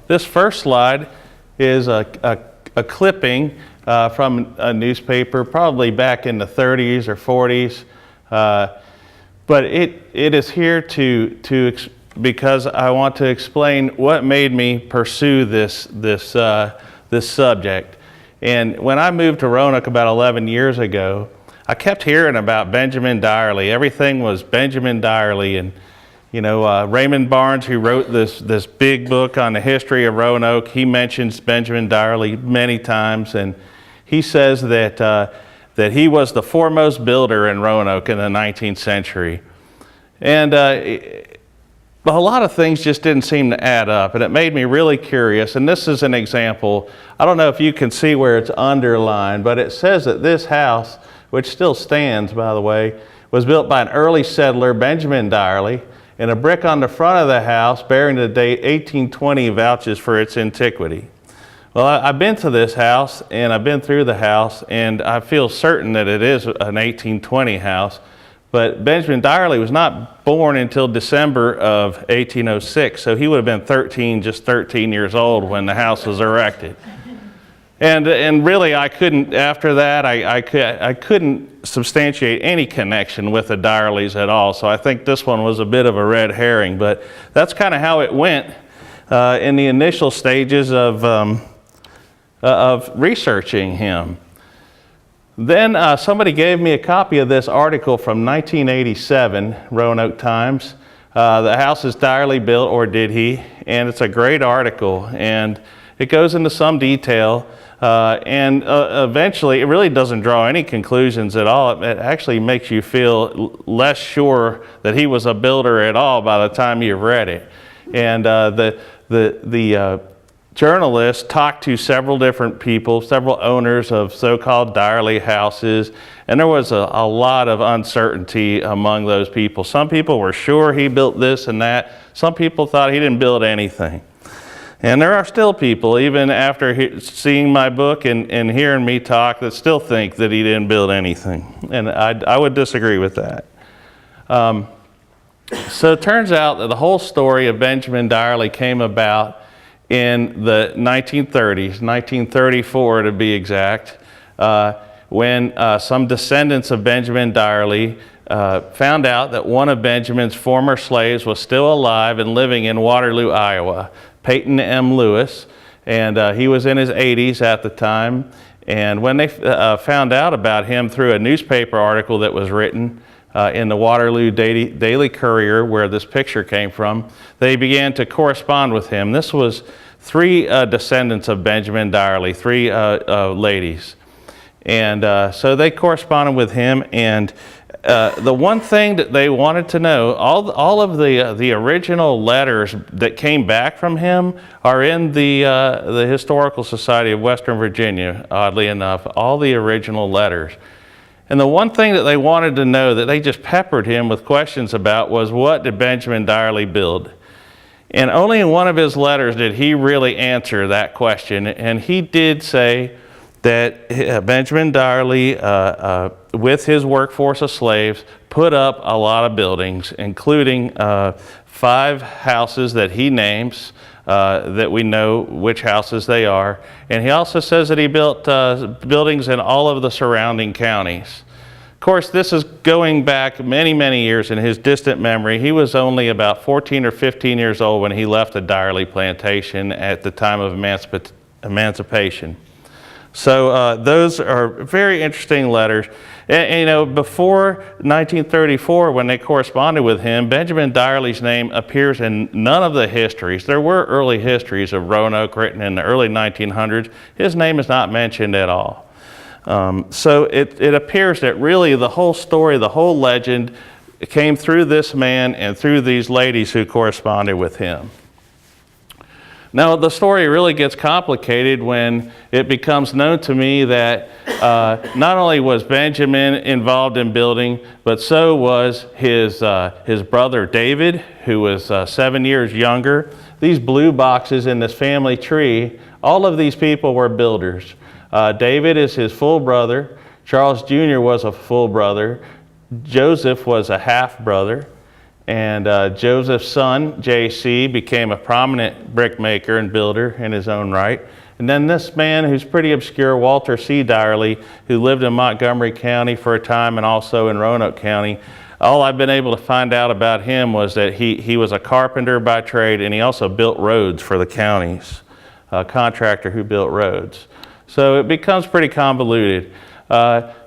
this first slide is a clipping from a newspaper, probably back in the 30s or 40s. But it is here because I want to explain what made me pursue this subject. And when I moved to Roanoke about 11 years ago, I kept hearing about Benjamin Deyerle. Everything was Benjamin Deyerle, and Raymond Barnes, who wrote this big book on the history of Roanoke, he mentions Benjamin Deyerle many times, and he says that he was the foremost builder in Roanoke in the 19th century. And a lot of things just didn't seem to add up, and it made me really curious. And this is an example. I don't know if you can see where it's underlined, but it says that this house, which still stands, by the way, was built by an early settler, Benjamin Deyerle, and a brick on the front of the house bearing the date 1820 vouches for its antiquity. Well, I've been to this house, and I've been through the house, and I feel certain that it is an 1820 house, but Benjamin Deyerle was not born until December of 1806, so he would have been just 13 years old when the house was erected. And really, I couldn't, after that, I couldn't substantiate any connection with the Deyerles at all, so I think this one was a bit of a red herring, but that's kind of how it went in the initial stages of researching him. Then somebody gave me a copy of this article from 1987, Roanoke Times. The house is Deyerle built, or did he? And it's a great article, and it goes into some detail. And eventually, it really doesn't draw any conclusions at all. It actually makes you feel less sure that he was a builder at all by the time you've read it. And the journalist talked to several different people, several owners of so-called Deyerle houses, and there was a lot of uncertainty among those people. Some people were sure he built this and that. Some people thought he didn't build anything. And there are still people, even after seeing my book and hearing me talk, that still think that he didn't build anything. And I would disagree with that. So it turns out that the whole story of Benjamin Deyerle came about in the 1930s, 1934 to be exact, when some descendants of Benjamin Deyerle found out that one of Benjamin's former slaves was still alive and living in Waterloo, Iowa, Peyton M. Lewis, and he was in his 80s at the time. And when they found out about him through a newspaper article that was written in the Waterloo Daily Courier, where this picture came from, they began to correspond with him. This was three descendants of Benjamin Deyerle, three ladies. And so they corresponded with him, and the one thing that they wanted to know, all of the original letters that came back from him are in the Historical Society of Western Virginia, oddly enough, all the original letters. And the one thing that they wanted to know, that they just peppered him with questions about, was what did Benjamin Deyerle build? And only in one of his letters did he really answer that question. And he did say that Benjamin Deyerle, with his workforce of slaves, put up a lot of buildings, including 5 houses that he names, that we know which houses they are. And he also says that he built buildings in all of the surrounding counties. Of course, this is going back many, many years in his distant memory. He was only about 14 or 15 years old when he left the Deyerle plantation at the time of emancipation. So those are very interesting letters. And, before 1934, when they corresponded with him, Benjamin Deyerle's name appears in none of the histories. There were early histories of Roanoke written in the early 1900s. His name is not mentioned at all. So it appears that really the whole story, the whole legend, came through this man and through these ladies who corresponded with him. Now, the story really gets complicated when it becomes known to me that not only was Benjamin involved in building, but so was his brother David, who was 7 years younger. These blue boxes in this family tree, all of these people were builders. David is his full brother. Charles Jr. was a full brother. Joseph was a half brother. And Joseph's son, J.C., became a prominent brick maker and builder in his own right. And then this man who's pretty obscure, Walter C. Deyerle, who lived in Montgomery County for a time and also in Roanoke County. All I've been able to find out about him was that he was a carpenter by trade, and he also built roads for the counties, a contractor who built roads. So it becomes pretty convoluted.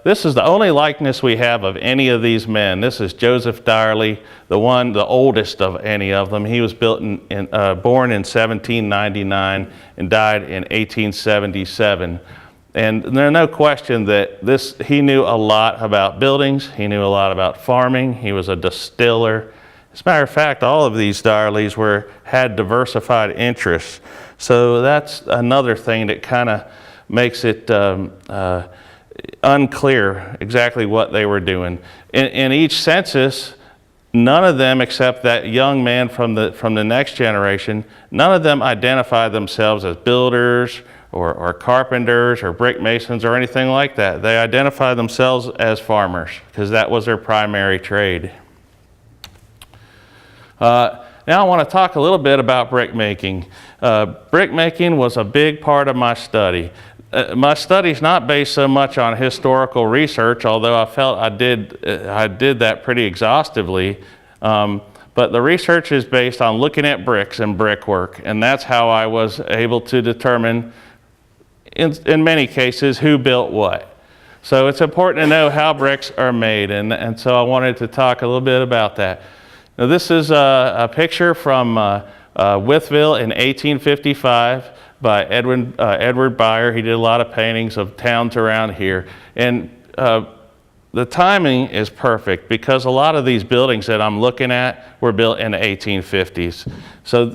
This is the only likeness we have of any of these men. This is Joseph Deyerle, the oldest of any of them. He was born in 1799 and died in 1877. And there's no question that he knew a lot about buildings. He knew a lot about farming. He was a distiller. As a matter of fact, all of these Deyerles had diversified interests. So that's another thing that kind of makes it unclear exactly what they were doing. In each census, none of them, except that young man from the next generation, none of them identified themselves as builders or carpenters or brick masons or anything like that. They identified themselves as farmers because that was their primary trade. Now I want to talk a little bit about brick making. Brick making was a big part of my study. My study's not based so much on historical research, although I felt I did that pretty exhaustively. But the research is based on looking at bricks and brickwork, and that's how I was able to determine, in many cases, who built what. So it's important to know how bricks are made, and so I wanted to talk a little bit about that. Now, this is a picture from Wytheville in 1855. By Edward Dyer. He did a lot of paintings of towns around here. And the timing is perfect because a lot of these buildings that I'm looking at were built in the 1850s. So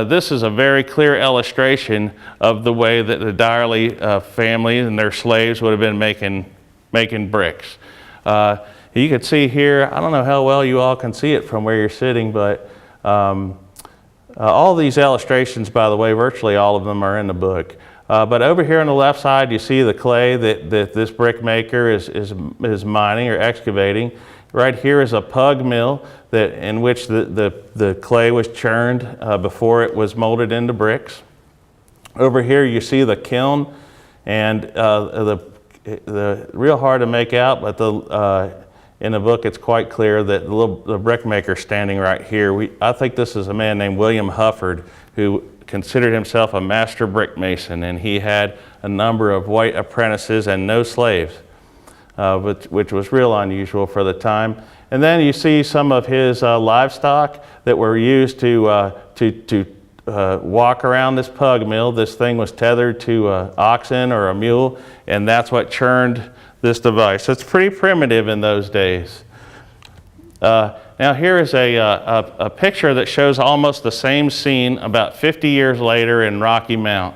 this is a very clear illustration of the way that the Deyerle family and their slaves would have been making bricks. You can see here, I don't know how well you all can see it from where you're sitting, but all these illustrations, by the way, virtually all of them are in the book. But over here on the left side, you see the clay that this brick maker is mining or excavating. Right here is a pug mill in which the clay was churned before it was molded into bricks. Over here you see the kiln, and the real hard to make out, but in the book, it's quite clear that the brick maker standing right here, I think this is a man named William Hufford, who considered himself a master brick mason, and he had a number of white apprentices and no slaves, which was real unusual for the time. And then you see some of his livestock that were used to walk around this pug mill. This thing was tethered to an oxen or a mule, and that's what churned this device. It's pretty primitive in those days. Now here is a picture that shows almost the same scene about 50 years later in Rocky Mount.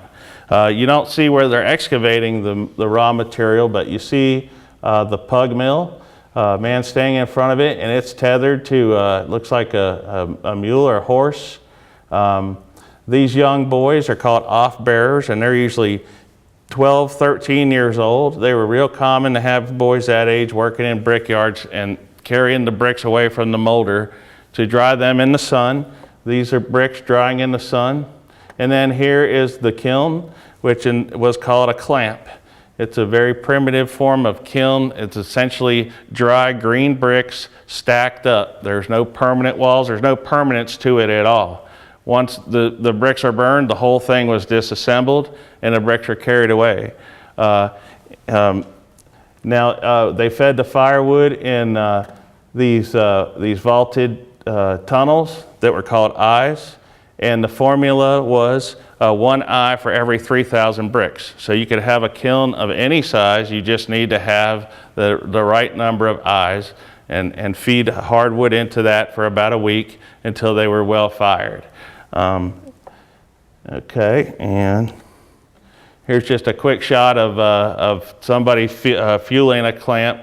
You don't see where they're excavating the raw material, but you see the pug mill, a man standing in front of it, and it's tethered to, looks like a mule or a horse. These young boys are called off-bearers, and they're usually 12, 13 years old. They were real common to have boys that age working in brickyards and carrying the bricks away from the molder to dry them in the sun. These are bricks drying in the sun. And then here is the kiln, which was called a clamp. It's a very primitive form of kiln. It's essentially dry green bricks stacked up. There's no permanent walls. There's no permanence to it at all. Once the bricks are burned, the whole thing was disassembled and the bricks are carried away. Now they fed the firewood in these vaulted tunnels that were called eyes, and the formula was 1 eye for every 3,000 bricks. So you could have a kiln of any size. You just need to have the right number of eyes and feed hardwood into that for about a week until they were well fired. Okay, and here's just a quick shot of somebody fueling a clamp.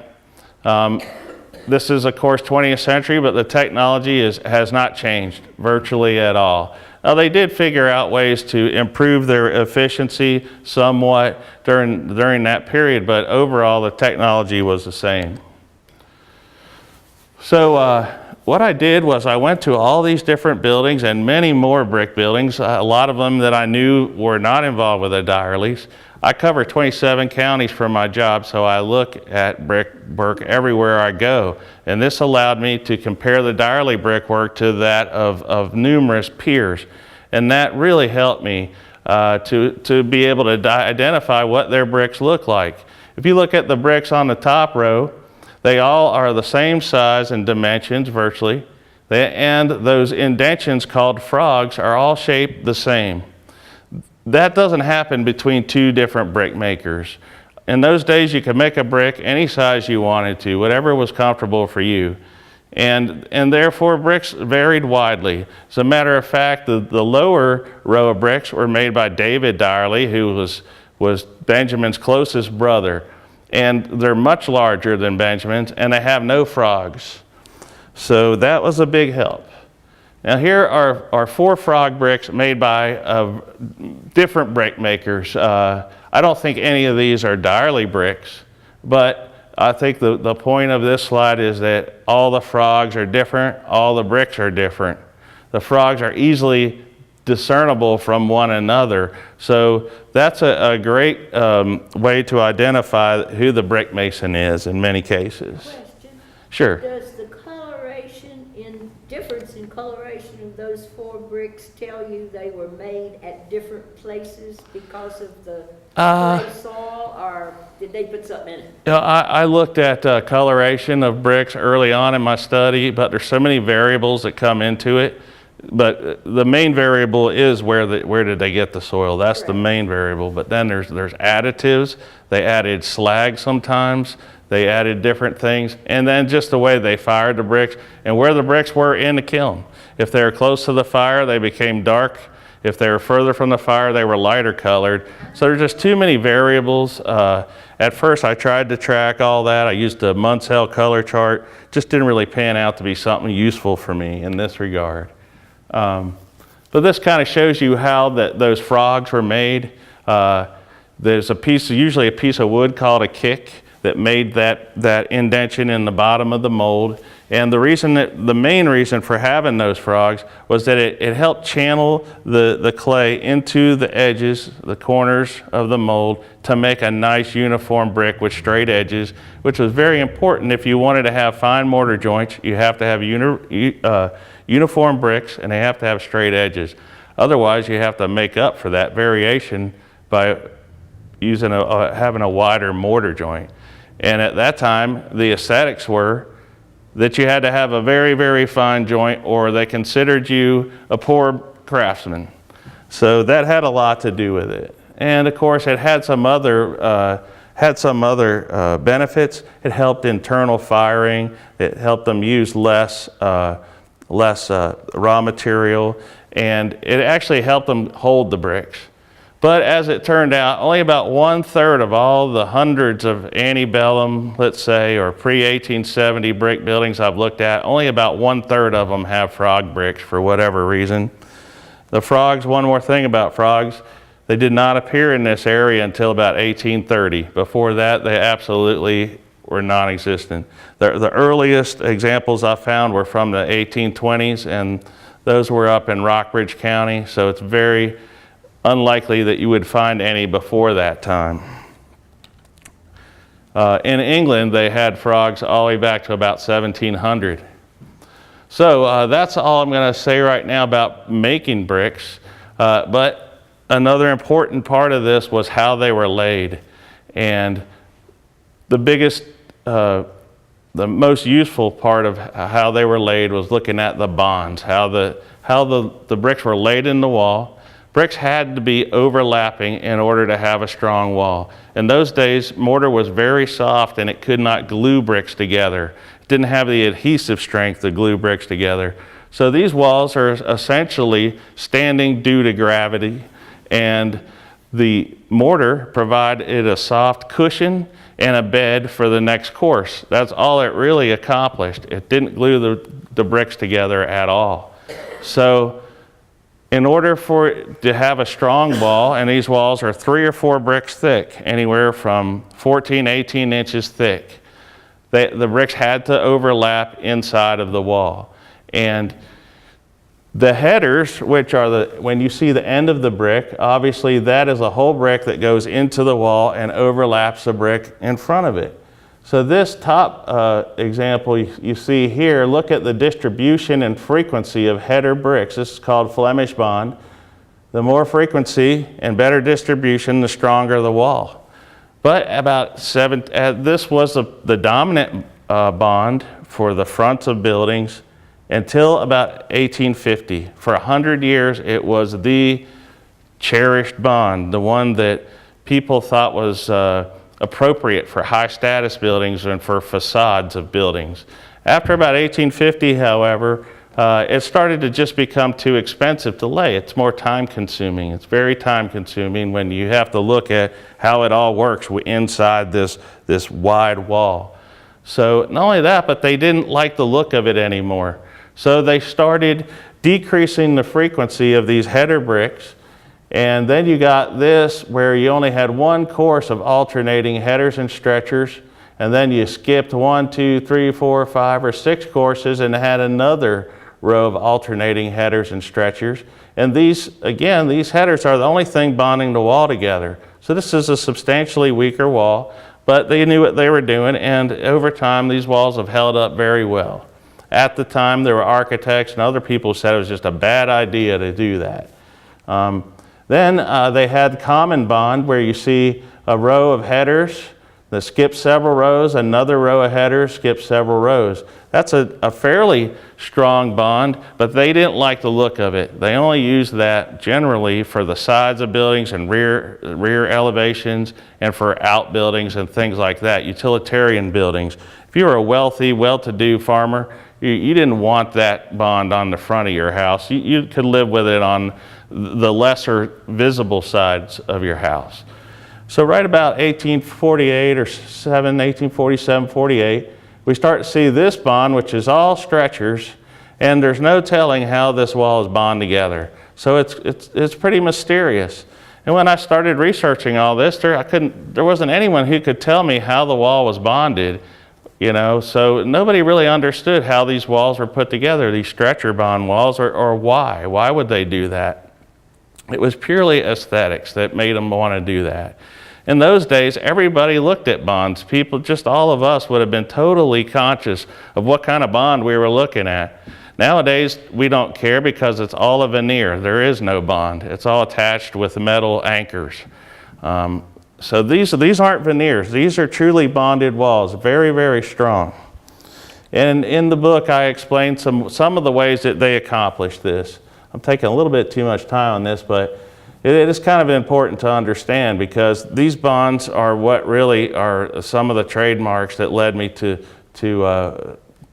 This is, of course, 20th century, but the technology has not changed virtually at all. Now, they did figure out ways to improve their efficiency somewhat during that period, but overall, the technology was the same. So what I did was I went to all these different buildings and many more brick buildings, a lot of them that I knew were not involved with the Deyerles. I cover 27 counties for my job, so I look at brickwork everywhere I go. And this allowed me to compare the Deyerle brickwork to that of numerous peers. And that really helped me to be able to identify what their bricks look like. If you look at the bricks on the top row, they all are the same size and dimensions virtually, and those indentions called frogs are all shaped the same. That doesn't happen between two different brick makers. In those days, you could make a brick any size you wanted to, whatever was comfortable for you. And therefore, bricks varied widely. As a matter of fact, the lower row of bricks were made by David Deyerle, who was Benjamin's closest brother. And they're much larger than Benjamin's, and they have no frogs. So that was a big help. Now here are 4 frog bricks made by different brick makers. I don't think any of these are Deyerle bricks, but I think the point of this slide is that all the frogs are different, all the bricks are different. The frogs are easily discernible from one another. So that's a great way to identify who the brick mason is in many cases. Question. Sure. Does the difference in coloration of those 4 bricks tell you they were made at different places because of the clay soil, or did they put something in it? I looked at coloration of bricks early on in my study, but there's so many variables that come into it. But the main variable is where did they get the soil? That's the main variable. But then there's additives. They added slag sometimes. They added different things, and then just the way they fired the bricks and where the bricks were in the kiln. If they were close to the fire, they became dark. If they were further from the fire, they were lighter colored. So there's just too many variables. At first, I tried to track all that. I used a Munsell color chart. Just didn't really pan out to be something useful for me in this regard. But this kind of shows you how those frogs were made. There's usually a piece of wood called a kick that made that indention in the bottom of the mold. And the main reason for having those frogs was that it helped channel the clay into the edges, the corners of the mold, to make a nice uniform brick with straight edges, which was very important. If you wanted to have fine mortar joints, you have to have uniform bricks, and they have to have straight edges. Otherwise, you have to make up for that variation by having a wider mortar joint. And at that time, the aesthetics were that you had to have a very, very fine joint, or they considered you a poor craftsman. So that had a lot to do with it. And of course, it had some other benefits. It helped internal firing. It helped them use less raw material, and it actually helped them hold the bricks. But as it turned out, only about 1/3 of all the hundreds of antebellum, let's say, or pre-1870 brick buildings I've looked at, only about 1/3 of them have frog bricks for whatever reason. The frogs, one more thing about frogs, they did not appear in this area until about 1830. Before that, they absolutely were non-existent. The earliest examples I found were from the 1820s, and those were up in Rockbridge County, so it's very unlikely that you would find any before that time. In England, they had frogs all the way back to about 1700. So that's all I'm going to say right now about making bricks. But another important part of this was how they were laid. And the most useful part of how they were laid was looking at the bonds, how the bricks were laid in the wall. Bricks had to be overlapping in order to have a strong wall. In those days, mortar was very soft and it could not glue bricks together. It didn't have the adhesive strength to glue bricks together. So these walls are essentially standing due to gravity, and the mortar provided a soft cushion and a bed for the next course. That's all it really accomplished. It didn't glue the bricks together at all. So in order for it to have a strong wall, and these walls are 3 or 4 bricks thick, anywhere from 14, 18 inches thick, the bricks had to overlap inside of the wall. And the headers, which are when you see the end of the brick, obviously that is a whole brick that goes into the wall and overlaps the brick in front of it. So this top example you see here, look at the distribution and frequency of header bricks. This is called Flemish Bond. The more frequency and better distribution, the stronger the wall. But this was the dominant bond for the fronts of buildings until about 1850. For 100 years, it was the cherished bond, the one that people thought was appropriate for high status buildings and for facades of buildings. After about 1850, however, it started to just become too expensive to lay. It's more time consuming. It's very time consuming when you have to look at how it all works inside this wide wall. So not only that, but they didn't like the look of it anymore. So they started decreasing the frequency of these header bricks. And then you got this where you only had one course of alternating headers and stretchers. And then you skipped 1, 2, 3, 4, 5, or 6 courses and had another row of alternating headers and stretchers. And these headers are the only thing bonding the wall together. So this is a substantially weaker wall, but they knew what they were doing, and over time these walls have held up very well. At the time, there were architects and other people who said it was just a bad idea to do that. Then they had common bond, where you see a row of headers that skips several rows, another row of headers skips several rows. That's a fairly strong bond, but they didn't like the look of it. They only used that generally for the sides of buildings and rear elevations, and for outbuildings and things like that, utilitarian buildings. If you were a wealthy, well-to-do farmer, you didn't want that bond on the front of your house. You could live with it on the lesser visible sides of your house. So right about 1848 or 1847, 48, we start to see this bond, which is all stretchers, and there's no telling how this wall is bonded together. So it's pretty mysterious. And when I started researching all this, there wasn't anyone who could tell me how the wall was bonded, so nobody really understood how these walls were put together, these stretcher bond walls, or why. Why would they do that? It was purely aesthetics that made them want to do that. In those days, everybody looked at bonds. People, just all of us, would have been totally conscious of what kind of bond we were looking at. Nowadays, we don't care because it's all a veneer. There is no bond. It's all attached with metal anchors. So these aren't veneers. These are truly bonded walls, very, very strong. And in the book, I explained some of the ways that they accomplished this. I'm taking a little bit too much time on this, but it is kind of important to understand, because these bonds are what really are some of the trademarks that led me to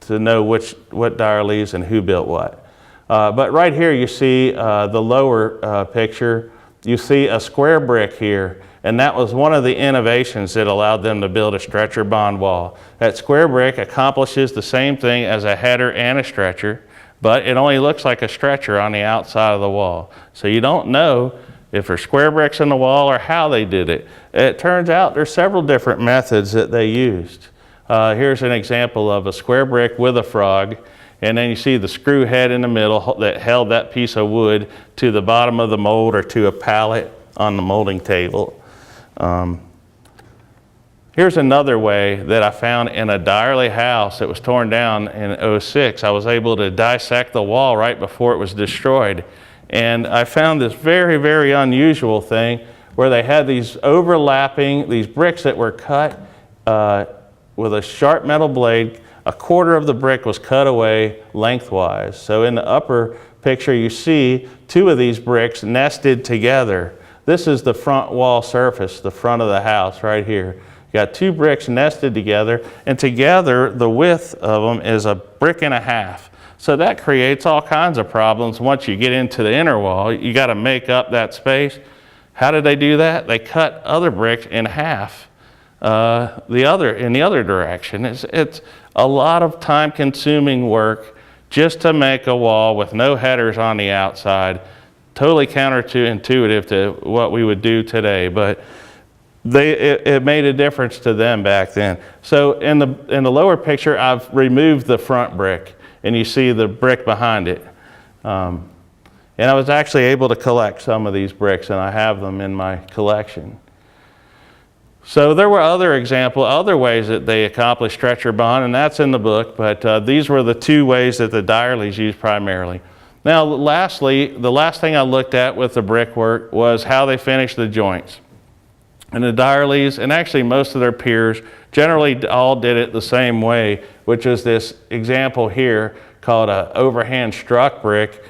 know what Dyer leaves and who built what. But right here you see the lower picture. You see a square brick here, and that was one of the innovations that allowed them to build a stretcher bond wall. That square brick accomplishes the same thing as a header and a stretcher, but it only looks like a stretcher on the outside of the wall. So you don't know if there's square bricks in the wall or how they did it. It turns out there's several different methods that they used. Here's an example of a square brick with a frog, and then you see the screw head in the middle that held that piece of wood to the bottom of the mold or to a pallet on the molding table. Here's another way that I found in a Deyerle house that was torn down in '06. I was able to dissect the wall right before it was destroyed. And I found this very, very unusual thing where they had these bricks that were cut with a sharp metal blade. A quarter of the brick was cut away lengthwise. So in the upper picture, you see 2 of these bricks nested together. This is the front wall surface, the front of the house right here. You got 2 bricks nested together, and together the width of them is 1.5 bricks. So that creates all kinds of problems once you get into the inner wall. You got to make up that space. How did they do that? They cut other bricks in half in the other direction. It's a lot of time-consuming work just to make a wall with no headers on the outside. Totally counterintuitive to what we would do today, but it made a difference to them back then. So in the lower picture, I've removed the front brick. and you see the brick behind it. And I was actually able to collect some of these bricks, and I have them in my collection. So there were other ways that they accomplished stretcher bond, and that's in the book, but these were the two ways that the Deyerles used primarily. Now, lastly, the last thing I looked at with the brickwork was how they finished the joints. And the Deyerles, and actually most of their peers, generally all did it the same way, which is this example here called an overhand struck brick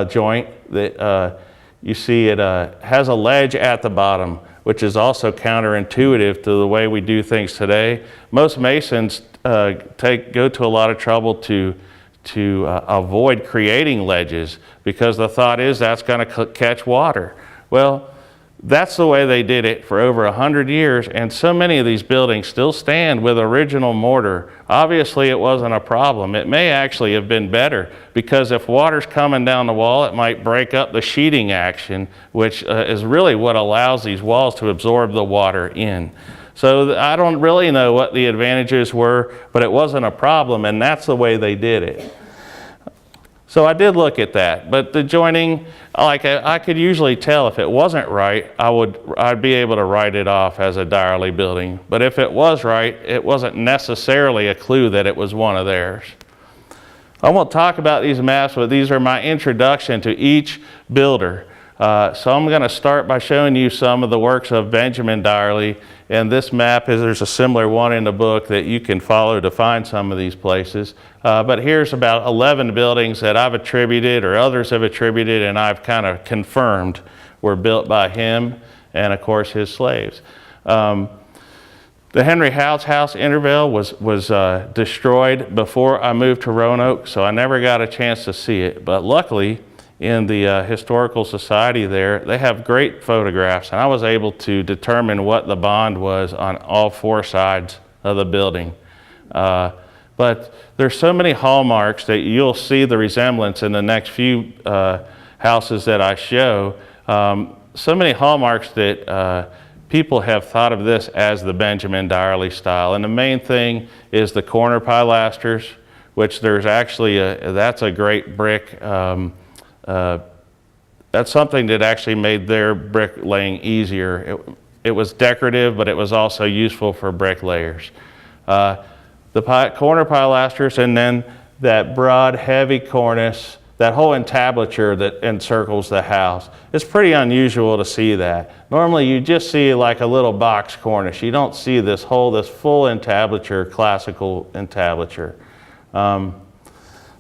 joint that you see it has a ledge at the bottom, which is also counterintuitive to the way we do things today. Most masons go to a lot of trouble to avoid creating ledges because the thought is that's going to catch water. Well, that's the way they did it for over 100 years, and so many of these buildings still stand with original mortar. Obviously, it wasn't a problem. It may actually have been better, because if water's coming down the wall, it might break up the sheeting action, which is really what allows these walls to absorb the water in. So I don't really know what the advantages were, but it wasn't a problem, and that's the way they did it. So I did look at that, but the joining, like I could usually tell if it wasn't right, I'd be able to write it off as a Deyerle building. But if it was right, it wasn't necessarily a clue that it was one of theirs. I won't talk about these maps, but these are my introduction to each builder. So I'm going to start by showing you some of the works of Benjamin Deyerle. And this map there's a similar one in the book that you can follow to find some of these places. But here's about 11 buildings that I've attributed or others have attributed and I've kind of confirmed were built by him and of course his slaves. The Henry House house in Intervale was destroyed before I moved to Roanoke, so I never got a chance to see it. But luckily, in the Historical Society there, they have great photographs, and I was able to determine what the bond was on all four sides of the building. But there's so many hallmarks that you'll see the resemblance in the next few houses that I show. So many hallmarks that people have thought of this as the Benjamin Deyerle style. And the main thing is the corner pilasters, which there's actually that's a great brick. That's something that actually made their bricklaying easier. It was decorative, but it was also useful for bricklayers. The corner pilasters, and then that broad, heavy cornice, that whole entablature that encircles the house. It's pretty unusual to see that. Normally you just see like a little box cornice. You don't see this full entablature, classical entablature.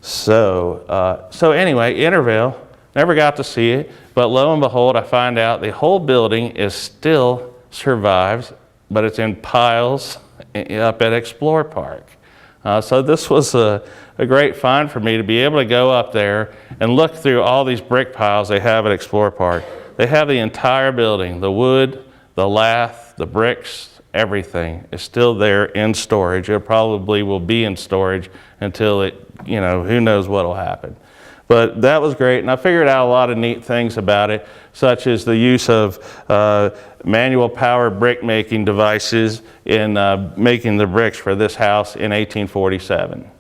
So anyway, Intervale, never got to see it, but lo and behold, I find out the whole building still survives, but it's in piles up at Explore Park. So this was a great find for me to be able to go up there and look through all these brick piles they have at Explore Park. They have the entire building, the wood, the lath, the bricks, everything is still there in storage. It probably will be in storage until it, who knows what will happen. But that was great, and I figured out a lot of neat things about it, such as the use of manual power brick making devices in making the bricks for this house in 1847.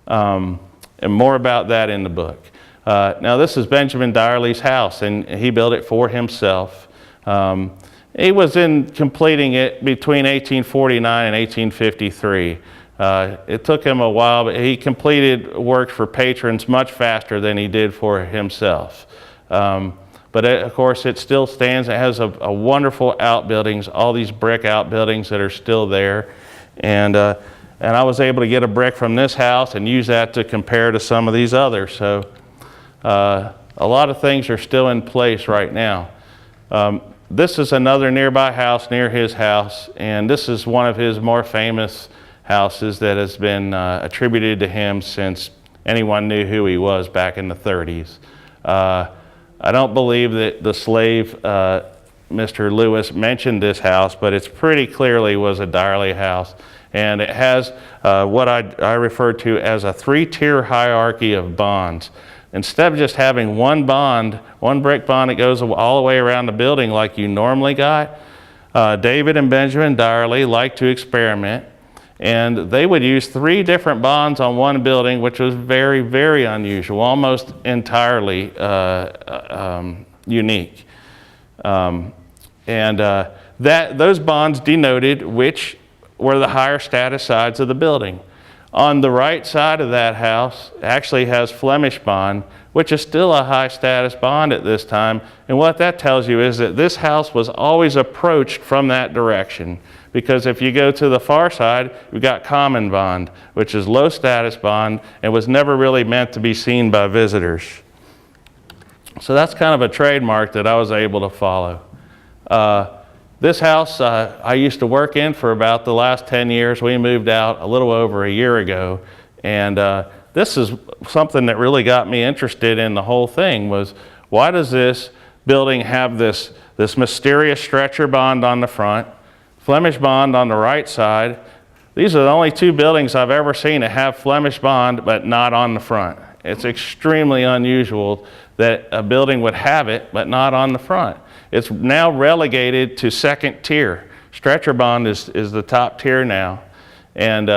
And more about that in the book. Now this is Benjamin Deyerle's house, and he built it for himself. He was completing it between 1849 and 1853. It took him a while, but he completed work for patrons much faster than he did for himself. But of course, it still stands. It has a wonderful outbuildings, all these brick outbuildings that are still there. And I was able to get a brick from this house and use that to compare to some of these others. So a lot of things are still in place right now. This is another nearby house near his house, and this is one of his more famous houses that has been attributed to him since anyone knew who he was back in the 30s. I don't believe that the slave, Mr. Lewis, mentioned this house, but it's pretty clearly was a Deyerle house. And it has what I refer to as a three-tier hierarchy of bonds. Instead of just having one brick bond that goes all the way around the building like you normally got, David and Benjamin Deyerle like to experiment. And they would use 3 different bonds on one building, which was very, very unusual, almost entirely unique. Those bonds denoted which were the higher status sides of the building. On the right side of that house actually has Flemish Bond, which is still a high status bond at this time. And what that tells you is that this house was always approached from that direction. Because if you go to the far side, you've got Common Bond, which is low status bond and was never really meant to be seen by visitors. So that's kind of a trademark that I was able to follow. This house I used to work in for about the last 10 years. We moved out a little over a year ago. And this is something that really got me interested in the whole thing was, why does this building have this mysterious stretcher bond on the front, Flemish Bond on the right side? These are the only 2 buildings I've ever seen that have Flemish Bond but not on the front. It's extremely unusual that a building would have it but not on the front. It's now relegated to 2nd tier. Stretcher bond is the top tier now. And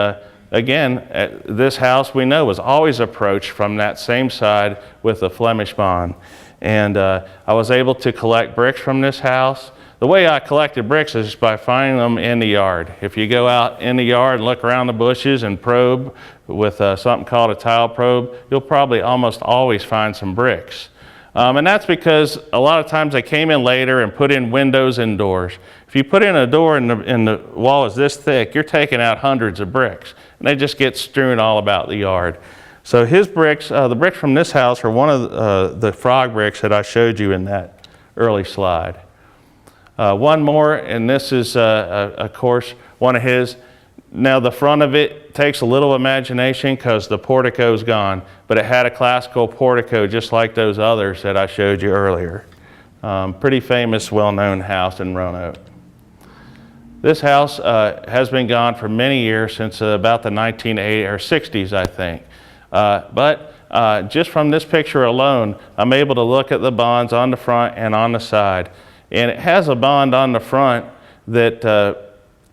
again, this house we know was always approached from that same side with the Flemish Bond. And I was able to collect bricks from this house. The way I collected bricks is by finding them in the yard. If you go out in the yard and look around the bushes and probe with something called a tile probe, you'll probably almost always find some bricks. And that's because a lot of times they came in later and put in windows and doors. If you put in a door and the wall is this thick, you're taking out hundreds of bricks. And they just get strewn all about the yard. So his bricks, the bricks from this house are one of the frog bricks that I showed you in that early slide. One more, and this is, of course, one of his. Now the front of it takes a little imagination because the portico's gone, but it had a classical portico just like those others that I showed you earlier. Pretty famous, well-known house in Roanoke. This house has been gone for many years, since about the 1980s or 60s, I think. But just from this picture alone, I'm able to look at the bonds on the front and on the side. And it has a bond on the front that,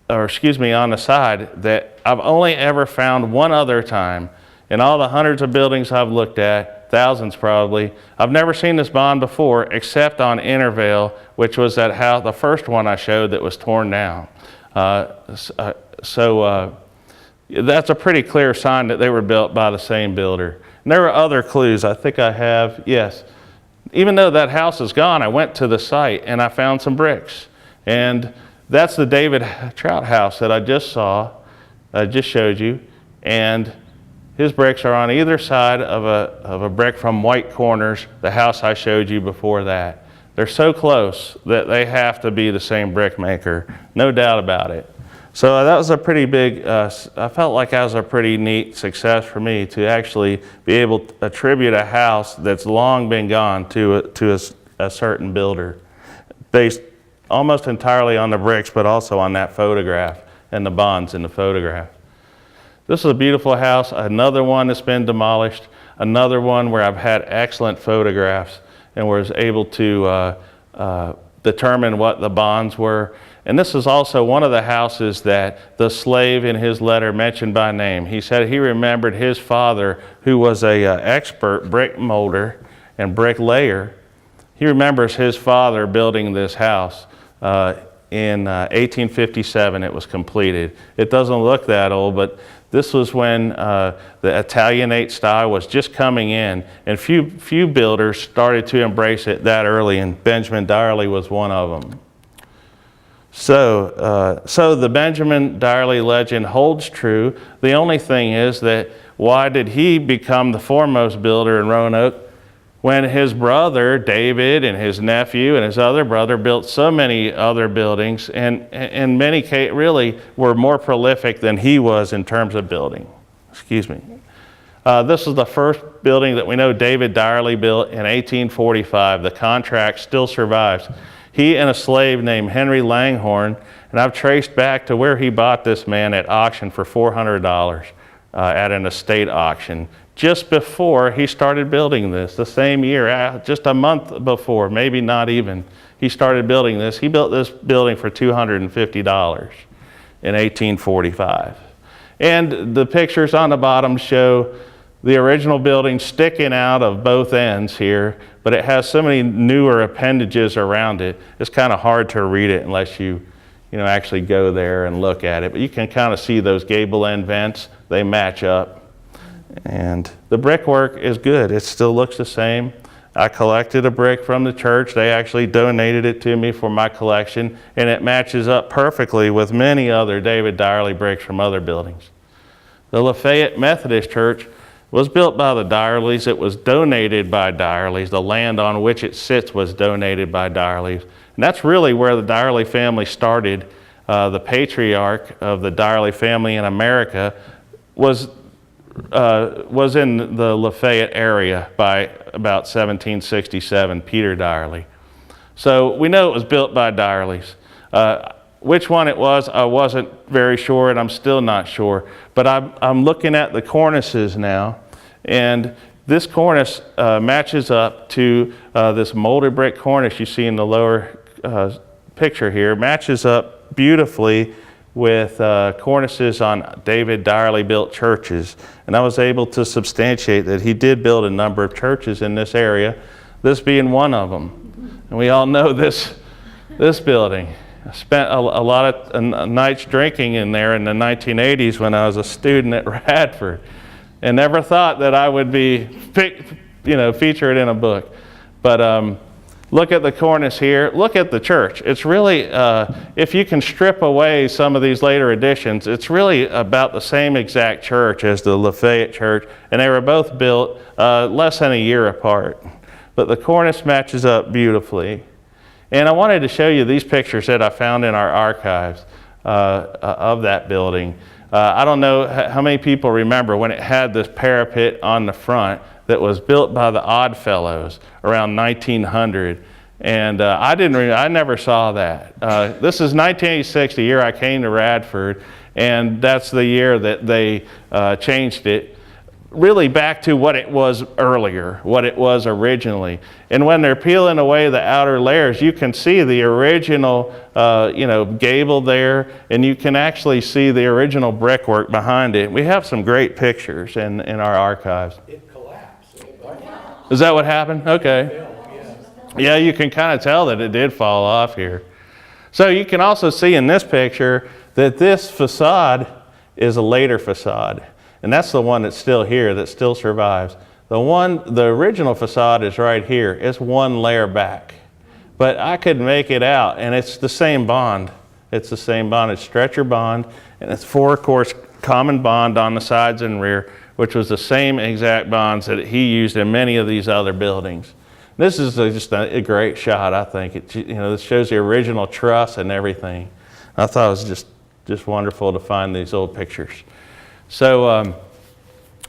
on the side that I've only ever found one other time. In all the hundreds of buildings I've looked at, thousands probably, I've never seen this bond before except on Intervale, which was that house, the first one I showed that was torn down. So that's a pretty clear sign that they were built by the same builder. And there are other clues. I think I have, yes. Even though that house is gone, I went to the site and I found some bricks. And that's the David Trout house that I just saw, I just showed you. And his bricks are on either side of a brick from White Corners, the house I showed you before that. They're so close that they have to be the same brick maker, no doubt about it. So that was a pretty big, I felt like that was a pretty neat success for me to actually be able to attribute a house that's long been gone to a certain builder, based almost entirely on the bricks, but also on that photograph and the bonds in the photograph. This is a beautiful house, another one that's been demolished, another one where I've had excellent photographs and was able to determine what the bonds were. And this is also one of the houses that the slave in his letter mentioned by name. He said he remembered his father, who was an expert brick molder and bricklayer. He remembers his father building this house. In 1857 it was completed. It doesn't look that old, but this was when the Italianate style was just coming in, and few builders started to embrace it that early, and Benjamin Deyerle was one of them. So the Benjamin Deyerle legend holds true. The only thing is that why did he become the foremost builder in Roanoke when his brother David and his nephew and his other brother built so many other buildings, and in many cases really were more prolific than he was in terms of building. Excuse me. This is the first building that we know David Deyerle built in 1845. The contract still survives. He and a slave named Henry Langhorne, and I've traced back to where he bought this man at auction for $400 at an estate auction, just before he started building this, the same year, just a month before, maybe not even, he started building this. He built this building for $250 in 1845. And the pictures on the bottom show the original building sticking out of both ends here, but it has so many newer appendages around it. It's kind of hard to read it unless you actually go there and look at it. But you can kind of see those gable end vents. They match up. And the brickwork is good. It still looks the same. I collected a brick from the church. They actually donated it to me for my collection, and it matches up perfectly with many other David Deyerle bricks from other buildings. The Lafayette Methodist Church was built by the Dyerles. It was donated by Dyerles. The land on which it sits was donated by Dyerles. And that's really where the Deyerle family started. The patriarch of the Deyerle family in America was in the Lafayette area by about 1767, Peter Deyerle. So we know it was built by Dyerles. Which one it was, I wasn't very sure, and I'm still not sure. But I'm looking at the cornices now, and this cornice matches up to this molded brick cornice you see in the lower picture here. Matches up beautifully with cornices on David Deyerle built churches. And I was able to substantiate that he did build a number of churches in this area, this being one of them. And we all know this building. I spent a lot of nights drinking in there in the 1980s when I was a student at Radford, and never thought that I would be featured in a book. But look at the cornice here. Look at the church. It's really, if you can strip away some of these later additions, it's really about the same exact church as the Lafayette Church, and they were both built less than a year apart. But the cornice matches up beautifully. And I wanted to show you these pictures that I found in our archives of that building. I don't know how many people remember when it had this parapet on the front that was built by the Oddfellows around 1900. And I never saw that. This is 1986, the year I came to Radford, and that's the year that they changed it really back to what it was earlier, what it was originally. And when they're peeling away the outer layers, you can see the original, gable there, and you can actually see the original brickwork behind it. We have some great pictures in our archives. It collapsed. Is that what happened? Okay. Yeah, you can kind of tell that it did fall off here. So you can also see in this picture that this facade is a later facade. And that's the one that's still here, that still survives. The original facade is right here. It's one layer back. But I could make it out, and it's the same bond. It's the same bond. It's stretcher bond, and it's 4-course common bond on the sides and rear, which was the same exact bonds that he used in many of these other buildings. This is just a great shot, I think. This shows the original truss and everything. I thought it was just wonderful to find these old pictures. So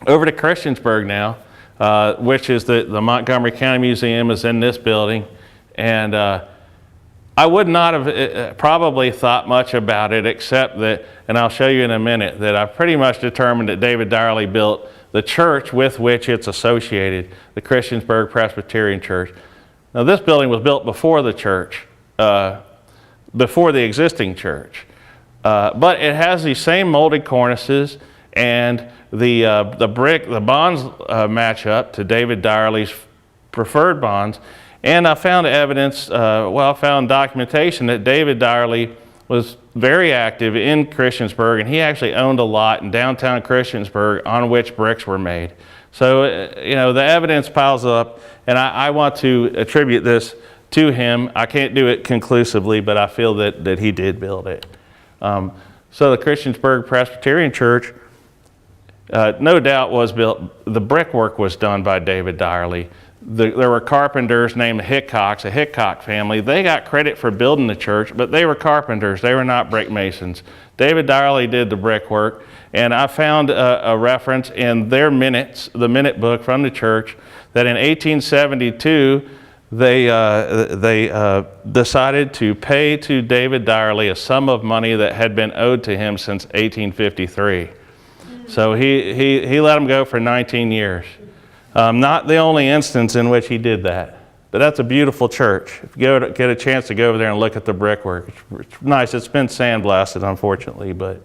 over to Christiansburg now, which is the Montgomery County Museum is in this building. And I would not have probably thought much about it, except that, and I'll show you in a minute, that I pretty much determined that David Deyerle built the church with which it's associated, the Christiansburg Presbyterian Church. Now this building was built before the church, before the existing church. But it has these same molded cornices, and the bonds match up to David Deyerle's preferred bonds. And I found evidence, I found documentation that David Deyerle was very active in Christiansburg, and he actually owned a lot in downtown Christiansburg on which bricks were made. So, the evidence piles up, and I want to attribute this to him. I can't do it conclusively, but I feel that he did build it. So the Christiansburg Presbyterian Church, no doubt was built. The brickwork was done by David Deyerle. There were carpenters named Hickocks, a Hickok family. They got credit for building the church, but they were carpenters. They were not brick masons. David Deyerle did the brickwork, and I found a reference in their minutes, the minute book from the church, that in 1872 they decided to pay to David Deyerle a sum of money that had been owed to him since 1853. So he let him go for 19 years. Not the only instance in which he did that, but that's a beautiful church. If you get a chance to go over there and look at the brickwork, it's nice. It's been sandblasted, unfortunately, but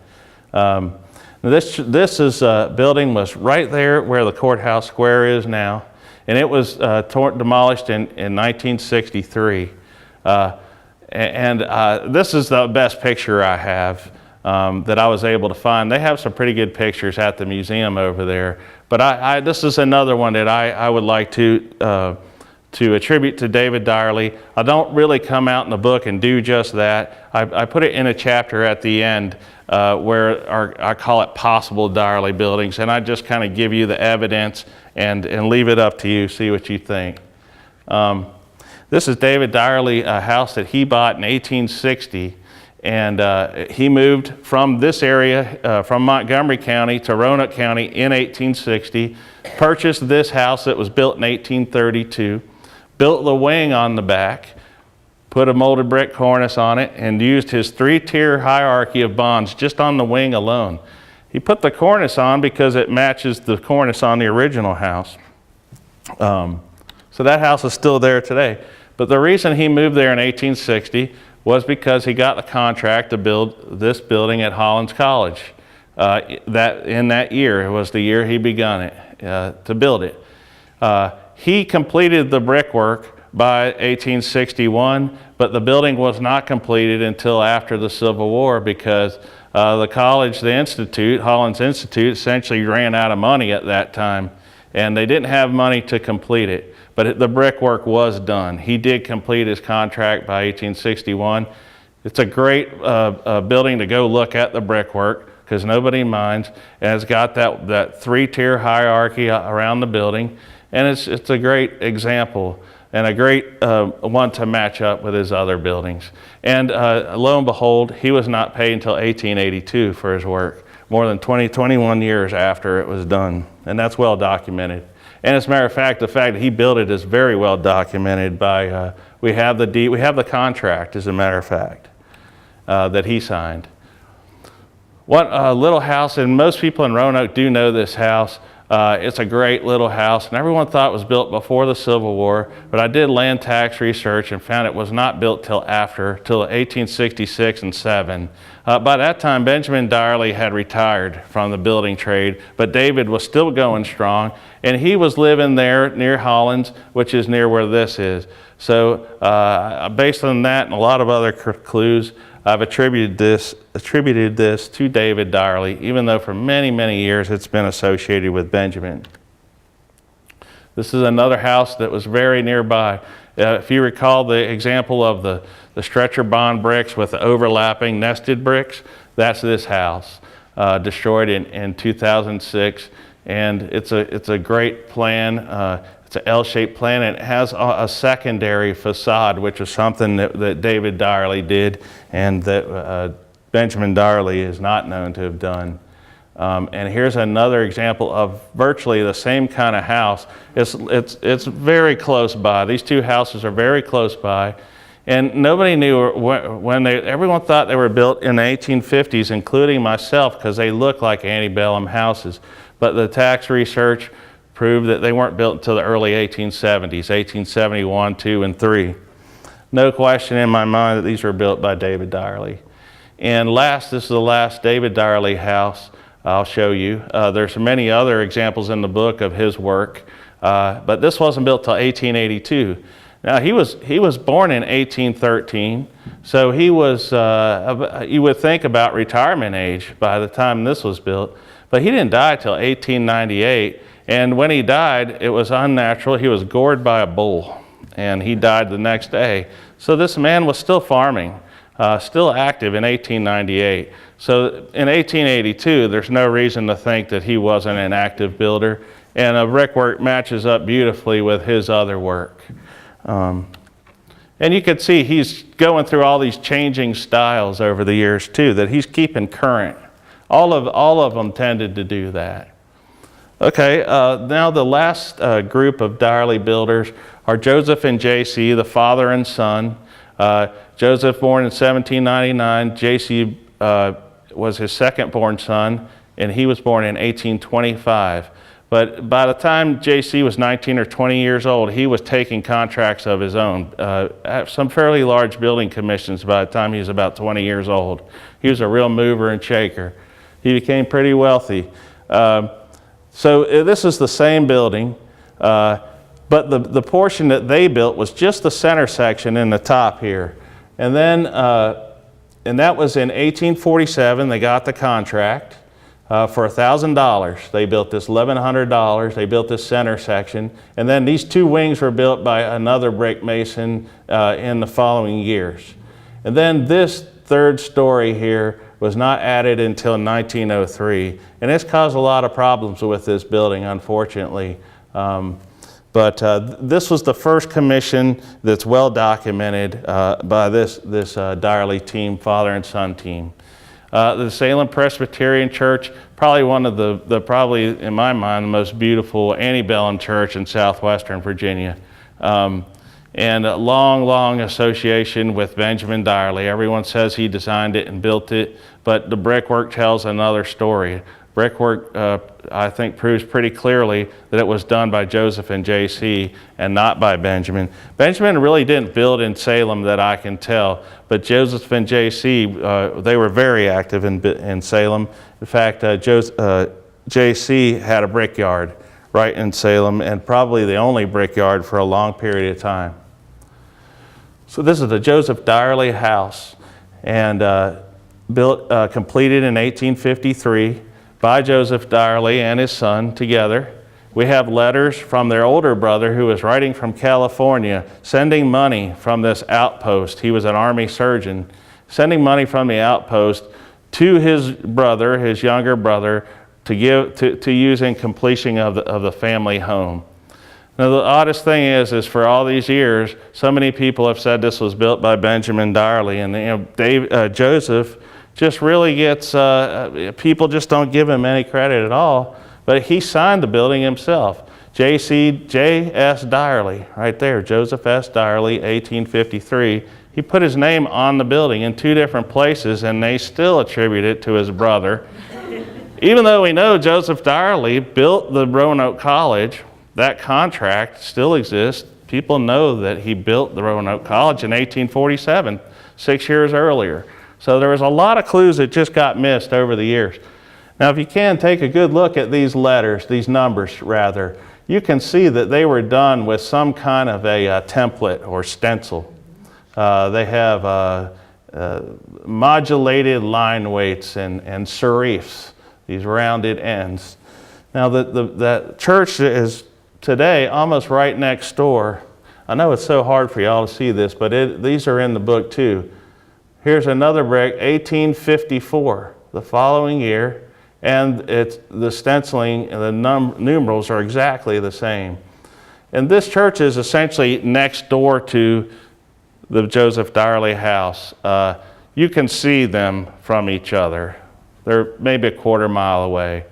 This building was right there where the courthouse square is now, and it was demolished in 1963. This is the best picture I have that I was able to find. They have some pretty good pictures at the museum over there, but this is another one that I would like to attribute to David Deyerle. I don't really come out in the book and do just that. I put it in a chapter at the end where I call it possible Deyerle buildings, and I just kind of give you the evidence and leave it up to you, see what you think. This is David Deyerle, a house that he bought in 1860, and he moved from this area, from Montgomery County to Roanoke County in 1860, purchased this house that was built in 1832, built the wing on the back, put a molded brick cornice on it, and used his 3-tier hierarchy of bonds just on the wing alone. He put the cornice on because it matches the cornice on the original house. So that house is still there today. But the reason he moved there in 1860 was because he got the contract to build this building at Hollins College. In that year, it was the year he begun it, to build it. He completed the brickwork by 1861, but the building was not completed until after the Civil War because the college, the institute, Hollins Institute, essentially ran out of money at that time, and they didn't have money to complete it. But the brickwork was done. He did complete his contract by 1861. It's a great building to go look at the brickwork because nobody minds, and it's got that 3-tier hierarchy around the building, and it's a great example and a great one to match up with his other buildings. And lo and behold, he was not paid until 1882 for his work, more than 21 years after it was done, and that's well documented. And as a matter of fact, the fact that he built it is very well documented by, we have the contract, as a matter of fact, that he signed. What a little house, and most people in Roanoke do know this house. It's a great little house, and everyone thought it was built before the Civil War, but I did land tax research and found it was not built till 1866 and 7. By that time, Benjamin Deyerle had retired from the building trade, but David was still going strong, and he was living there near Hollins, which is near where this is. So based on that and a lot of other clues, I've attributed this to David Deyerle, even though for many, many years it's been associated with Benjamin. This is another house that was very nearby. If you recall the example of the stretcher bond bricks with the overlapping nested bricks, that's this house, destroyed in 2006. And it's a great plan. It's an L-shaped plan, and it has a secondary facade, which is something that David Deyerle did and that Benjamin Deyerle is not known to have done. And here's another example of virtually the same kind of house. It's very close by. These two houses are very close by. And nobody knew everyone thought they were built in the 1850s, including myself, because they look like antebellum houses. But the tax research proved that they weren't built until the early 1870s, 1871, 2, and 3. No question in my mind that these were built by David Deyerle. And this is the last David Deyerle house I'll show you. There's many other examples in the book of his work, but this wasn't built till 1882. Now he was born in 1813, so he was, you would think about retirement age by the time this was built, but he didn't die till 1898. And when he died, it was unnatural. He was gored by a bull, and he died the next day. So this man was still farming, still active in 1898. So in 1882, there's no reason to think that he wasn't an active builder, and the brickwork matches up beautifully with his other work. And you can see he's going through all these changing styles over the years too, that he's keeping current. All of them tended to do that. Okay, now the last group of Deyerle builders are Joseph and J.C., the father and son. Joseph born in 1799, J.C. Was his second born son, and he was born in 1825. But by the time J.C. was 19 or 20 years old, he was taking contracts of his own, some fairly large building commissions by the time he was about 20 years old. He was a real mover and shaker. he became pretty wealthy. So this is the same building, but the portion that they built was just the center section in the top here. And then, and that was in 1847, they got the contract for $1,000. They built this $1,100, they built this center section, and then these two wings were built by another brick mason in the following years. And then this third story here was not added until 1903, and it's caused a lot of problems with this building, unfortunately. But this was the first commission that's well documented by this Deyerle team, father and son team. The Salem Presbyterian Church, probably one of the probably in my mind the most beautiful antebellum church in southwestern Virginia. And a long association with Benjamin Deyerle. Everyone says he designed it and built it, but the brickwork tells another story. Brickwork, I think, proves pretty clearly that it was done by Joseph and J.C. and not by Benjamin. Benjamin really didn't build in Salem that I can tell, but Joseph and J.C., they were very active in Salem. In fact, J.C. had a brickyard right in Salem, and probably the only brickyard for a long period of time. So this is the Joseph Deyerle house, and completed in 1853 by Joseph Deyerle and his son together. We have letters from their older brother who was writing from California, sending money from this outpost. He was an army surgeon, sending money from the outpost to his brother, his younger brother, to use in completion of the family home. Now the oddest thing is for all these years, so many people have said this was built by Benjamin Deyerle, and Joseph just really gets, people just don't give him any credit at all, but he signed the building himself. J.S. Deyerle, right there, Joseph S. Deyerle, 1853. He put his name on the building in two different places, and they still attribute it to his brother. Even though we know Joseph Deyerle built the Roanoke College, that contract still exists. People know that he built the Roanoke College in 1847, 6 years earlier. So there was a lot of clues that just got missed over the years. Now, if you can take a good look at these letters, these numbers rather, you can see that they were done with some kind of a template or stencil. They have modulated line weights and serifs, these rounded ends. Now, that church is today almost right next door. I know it's so hard for y'all to see this, but these are in the book too. Here's another brick, 1854, the following year, and it's the stenciling and the numerals are exactly the same. And this church is essentially next door to the Joseph Deyerle house. You can see them from each other. They're maybe a quarter mile away.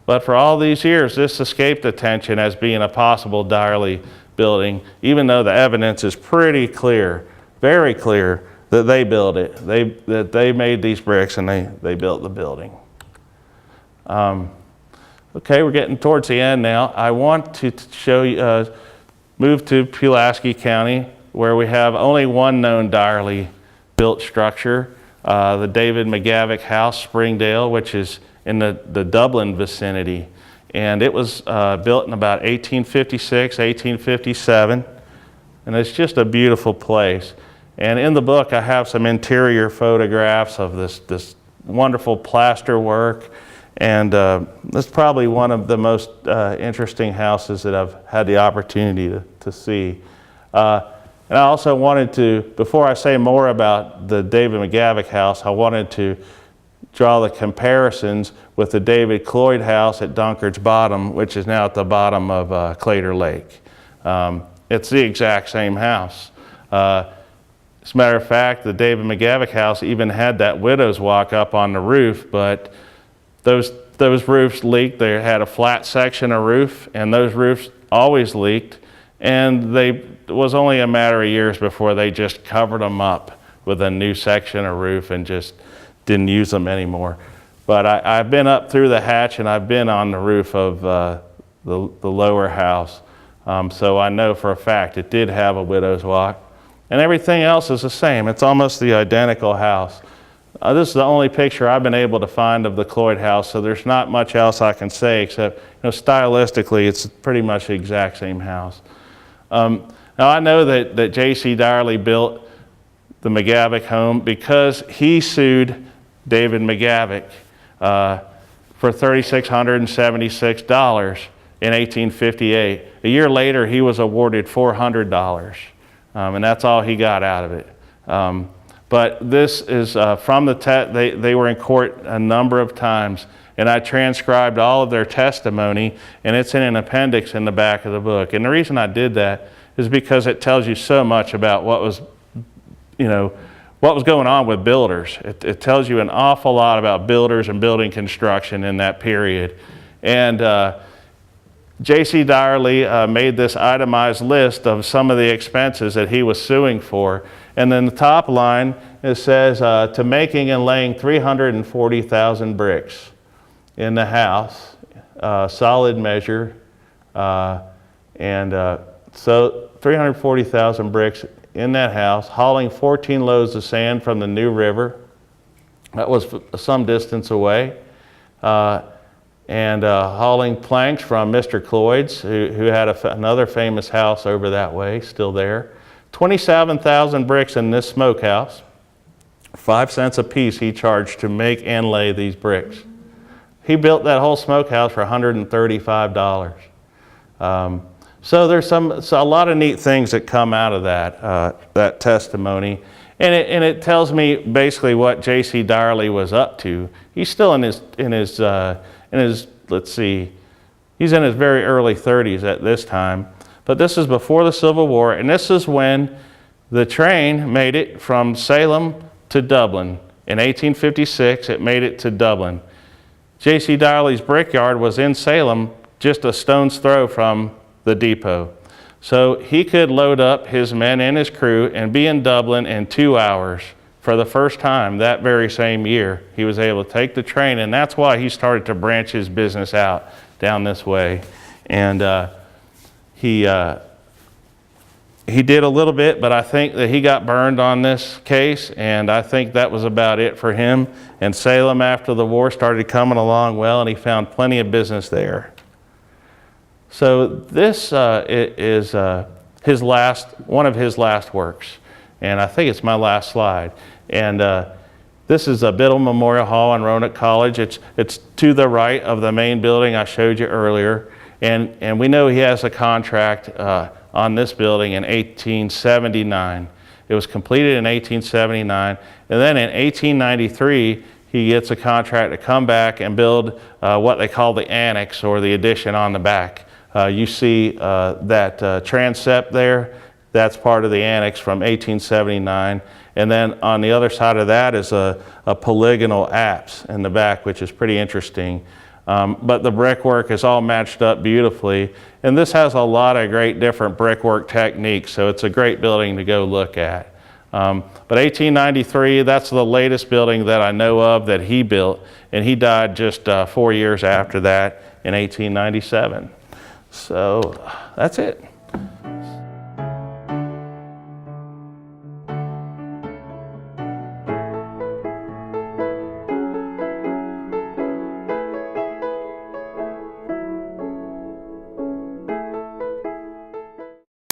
But for all these years, this escaped attention as being a possible Deyerle building, even though the evidence is pretty clear, very clear, that they built it. That they made these bricks and they built the building. Okay, we're getting towards the end now. I want to show you, move to Pulaski County, where we have only one known Deyerle built structure, the David Mcgavock house, Springdale, which is in the Dublin vicinity. And it was built in about 1856, 1857. And it's just a beautiful place. And in the book, I have some interior photographs of this wonderful plaster work. And it's probably one of the most interesting houses that I've had the opportunity to see. And I also wanted to, before I say more about the David Mcgavock house, I wanted to draw the comparisons with the David Cloyd house at Dunkard's Bottom, which is now at the bottom of Clater Lake. It's the exact same house. As a matter of fact, the David Mcgavock house even had that widow's walk up on the roof, but those roofs leaked. They had a flat section of roof, and those roofs always leaked. And it was only a matter of years before they just covered them up with a new section of roof and just didn't use them anymore. But I've been up through the hatch and I've been on the roof of the lower house. So I know for a fact it did have a widow's walk. And everything else is the same. It's almost the identical house. This is the only picture I've been able to find of the Cloyd house, so there's not much else I can say except, stylistically, it's pretty much the exact same house. Now I know that J.C. Deyerle built the Mcgavock home because he sued David Mcgavock for $3,676 in 1858. A year later, he was awarded $400, and that's all he got out of it. But this is from the they were in court a number of times, and I transcribed all of their testimony, and it's in an appendix in the back of the book. And the reason I did that is because it tells you so much about what was, what was going on with builders. It tells you an awful lot about builders and building construction in that period. And J.C. Deyerle made this itemized list of some of the expenses that he was suing for. And then the top line, it says, to making and laying 340,000 bricks in the house, solid measure. So 340,000 bricks in that house, hauling 14 loads of sand from the New River. That was some distance away. And hauling planks from Mr. Cloyd's, who had another famous house over that way, still there. 27,000 bricks in this smokehouse. 5 cents a piece he charged to make and lay these bricks. He built that whole smokehouse for $135. So there's a lot of neat things that come out of that testimony. And it tells me basically what J.C. Deyerle was up to. He's still in his let's see, he's in his very early 30s at this time. But this is before the Civil War, and this is when the train made it from Salem to Dublin. In 1856, it made it to Dublin. J.C. Deyerle's brickyard was in Salem, just a stone's throw from the depot. So he could load up his men and his crew and be in Dublin in 2 hours. For the first time that very same year, he was able to take the train, and that's why he started to branch his business out down this way. And he did a little bit, but I think that he got burned on this case, and I think that was about it for him. And Salem, after the war, started coming along well, and he found plenty of business there. So this is one of his last works, and I think it's my last slide. And this is a Biddle Memorial Hall in Ronit College. It's to the right of the main building I showed you earlier. And we know he has a contract on this building in 1879. It was completed in 1879. And then in 1893, he gets a contract to come back and build what they call the annex, or the addition on the back. You see that transept there. That's part of the annex from 1879. And then on the other side of that is a polygonal apse in the back, which is pretty interesting. But the brickwork is all matched up beautifully. And this has a lot of great different brickwork techniques, so it's a great building to go look at. But 1893, that's the latest building that I know of that he built, and he died just 4 years after that in 1897. So that's it.